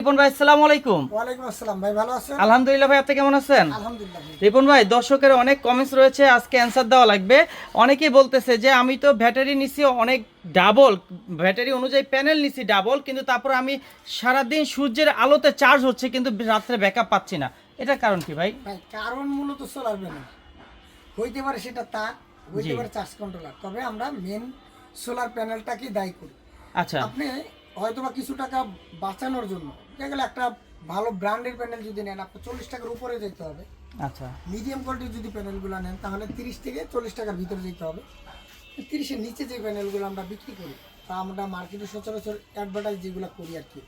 রিপন ভাই আসসালামু আলাইকুম। ওয়ালাইকুম আসসালাম ভাই, ভালো আছেন? আলহামদুলিল্লাহ ভাই, আপনি কেমন আছেন? আলহামদুলিল্লাহ ভাই। রিপন ভাই, দর্শকের অনেক কমেন্টস রয়েছে, আজকে অ্যান্সার দেওয়া লাগবে। অনেকেই বলতেছে যে আমি তো ব্যাটারি নিছি অনেক ডাবল, ব্যাটারি অনুযায়ী প্যানেল নিছি ডাবল, কিন্তু তারপর আমি সারাদিন সূর্যের আলোতে চার্জ হচ্ছে কিন্তু রাত্রে ব্যাকআপ পাচ্ছি না। এটার কারণ কি ভাই? ভাই কারণ মূলত সোলার প্যানেল হইতে পারে, সেটা তার হইতে জি। পারে চার্জ কন্ট্রোলার, তবে আমরা মেন সোলার প্যানেলটাকে দায়ী করি। আচ্ছা। আপনি হয়তোবা কিছু টাকা বাঁচানোর জন্য দেখা গেল একটা ভালো ব্র্যান্ডের প্যানেল যদি নেন, আপনার 40 টাকার উপরে যেতে হবে। আচ্ছা। মিডিয়াম কোয়ালিটির যদি প্যানেলগুলো নেন তাহলে 30 থেকে 40 টাকার ভিতরে যেতে হবে। 30-এর নিচে যে প্যানেলগুলো আমরা বিক্রি করি, তা আমরা মার্কেটে সচরাচর অ্যাডভার্টাইজ যেগুলো করি আর কি,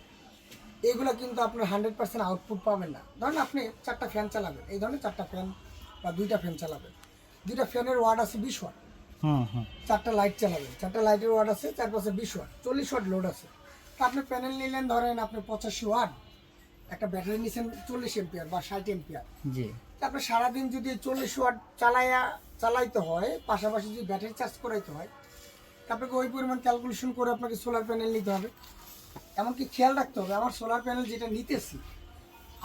এগুলো কিন্তু আপনার 100% আউটপুট পাবেন না। ধরেন আপনি 4টা ফ্যান চালাবেন, এই ধরনের 4টা ফ্যান বা 2টা ফ্যান চালাবেন, 2টা ফ্যানের ওয়াট আছে 20 ওয়াট। হুম হুম। 4টা লাইট চালাবেন, 4টা লাইটের ওয়াট আছে চারপাশে 20 ওয়াট, 40 ওয়াট লোড আছে। তা আপনি প্যানেল নিলেন ধরেন আপনি 85 ওয়াট, একটা ব্যাটারি নিচ্ছেন 40 এম্পিয়ার বা 60 এম্পিয়ার। জি। তারপরে সারাদিন যদি 40 ওয়াট চালাইতে হয়, পাশাপাশি যদি ব্যাটারি চার্জ করাইতে হয়, আপনাকে ওই পরিমাণ ক্যালকুলেশন করে আপনাকে সোলার প্যানেল নিতে হবে। এমনকি খেয়াল রাখতে হবে আমার সোলার প্যানেল যেটা নিতেছি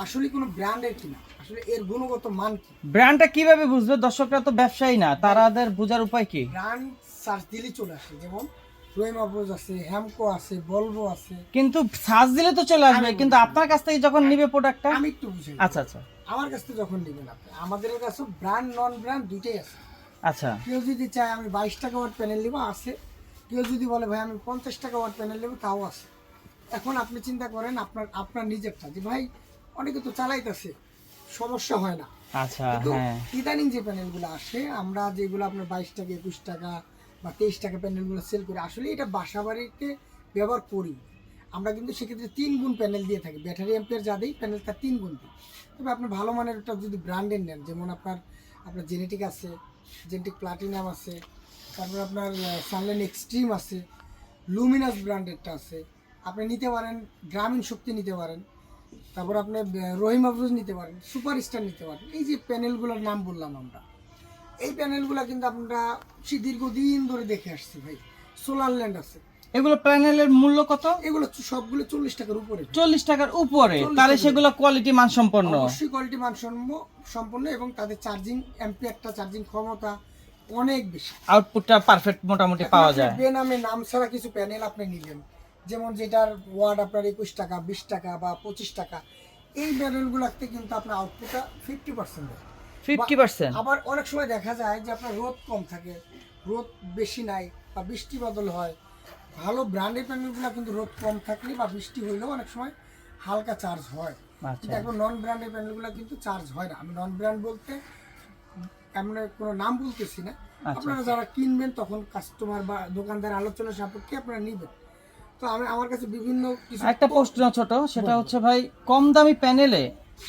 আসলে কোনো ব্র্যান্ডের কিনা, আসলে এর গুণগত মান কি। ব্র্যান্ডটা কিভাবে বুঝবে? দর্শকরা তো ব্যবসায়ী না, তাদের বোঝার উপায় কি? ব্র্যান্ড সার্চ দিলেই চলে আসে, যেমন রহিম আফরোজ আছে, হ্যামকো আছে, বলবো আছে। কিন্তু সার্চ দিলে তো চলে আসবে, কিন্তু আপনার কাছ থেকে যখন নিবে প্রোডাক্টটা। আমি একটু বুঝাই। আচ্ছা আচ্ছা। আমার কাছ থেকে যখন নেবেন আপনি, আমাদের কাছে ব্র্যান্ড নন ব্র্যান্ড দুইটাই আছে। আচ্ছা। কেউ যদি চায় আমি 22 টাকা ওয়াট প্যানেল নেবো আছে, কেউ যদি বলে ভাই আমি 50 টাকা ওয়াট প্যানেল নেবো তাও আছে। এখন আপনি চিন্তা করেন আপনার আপনার নিজেরটা, যে ভাই অনেকে তো চালাইতেছে, সমস্যা হয় না। আচ্ছা। কিন্তু হ্যাঁ। ইদানিং যে প্যানেলগুলো আসে, আমরা যেগুলো আপনার 22 টাকা 21 টাকা বা 23 টাকা প্যানেলগুলো সেল করি, আসলে এটা বাসা বাড়িতে ব্যবহার করি। আমরা কিন্তু সেক্ষেত্রে 3 গুণ প্যানেল দিয়ে থাকি, ব্যাটারি এম্পিয়ার যা দিই প্যানেল তার 3 গুণ দিই। তবে আপনি ভালো মানের একটা যদি ব্র্যান্ডের নেন, যেমন আপনার আপনার জেনেটিক আছে, জেনেটিক প্লাটিনাম আছে, তারপর আপনার সানলাইন এক্সট্রিম আছে, লুমিনাস ব্র্যান্ডেরটা আছে, আপনি নিতে পারেন গ্রামীণ শক্তি নিতে পারেন, তারপর আপনি রহিম আফরোজ নিতে পারেন, সুপার স্টার নিতে পারেন। এই যে প্যানেলগুলোর নাম বললাম আমরা, এই প্যানেলগুলো কিন্তু আমরা দীর্ঘদিন ধরে দেখে আসছি ভাই। সোলার ল্যান্ড আছে, এগুলো প্যানেলের মূল্য কত? এগুলো সবগুলো 40 টাকার উপরে। 40 টাকার উপরে? 40 তাহলে টাকার সেগুলো কোয়ালিটি মানসম্পন্ন। অবশ্যই কোয়ালিটি সম্পন্ন, এবং তাদের চার্জিং অ্যাম্পিয়ারটা, চার্জিং ক্ষমতা অনেক বেশি। আউটপুটটা পারফেক্ট মোটামুটি পাওয়া যায়। বেনামে নাম ছাড়া কিছু প্যানেল আপনি নিলেন, যেমন যেটার ওয়াট আপনার 21 টাকা 20 টাকা বা 25 টাকা, এই প্যানেলগুলোতে কিন্তু আপনার আউটপুটটা 50% দেয়। 50%? আবার অনেক সময় দেখা যায় যে আপনার রোদ কম থাকে, রোদ বেশি নাই বা বৃষ্টি বদল হয়। ভালো ব্র্যান্ডের প্যানেলগুলো কিন্তু রোদ কম থাকলে বা বৃষ্টি হইলেও অনেক সময় হালকা চার্জ হয়। আচ্ছা। কিন্তু এখন নন ব্র্যান্ডের প্যানেলগুলো কিন্তু চার্জ হয় না। আমি নন ব্র্যান্ড বলতে এমন কোনো নাম বলতেছি না। আচ্ছা। আপনারা যারা কিনবেন তখন কাস্টমার বা দোকানদার আলোচনা সাপেক্ষে আপনারা নেবেন। তো আমার কাছে বিভিন্ন কিছু একটা প্রশ্ন ছোট, সেটা হচ্ছে ভাই, কম দামি প্যানেলে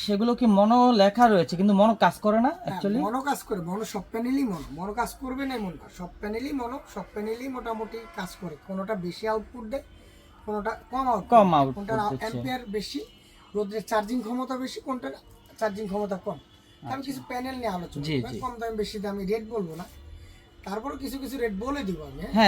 সেগুলো কি মনো লেখা রয়েছে কিন্তু মনো কাজ করে না অ্যাকচুয়ালি? মনো কাজ করে, মনো সব প্যানেলই মনো কাজ করবে না এমন না, সব প্যানেলই সব প্যানেলই মোটামুটি কাজ করে। কোনোটা বেশি আউটপুট দেয়, কোনোটা কম আউটপুট, কোনটার অ্যাম্পিয়ার বেশি, রোদের চার্জিং ক্ষমতা বেশি, কোনটার চার্জিং ক্ষমতা কম। আমি কিছু প্যানেল নিয়ে আলোচনা করি, কম দামি বেশি দামি রেট বলবো না, তারপরে কিছু কিছু রেট বলে দিব আমি। হ্যাঁ।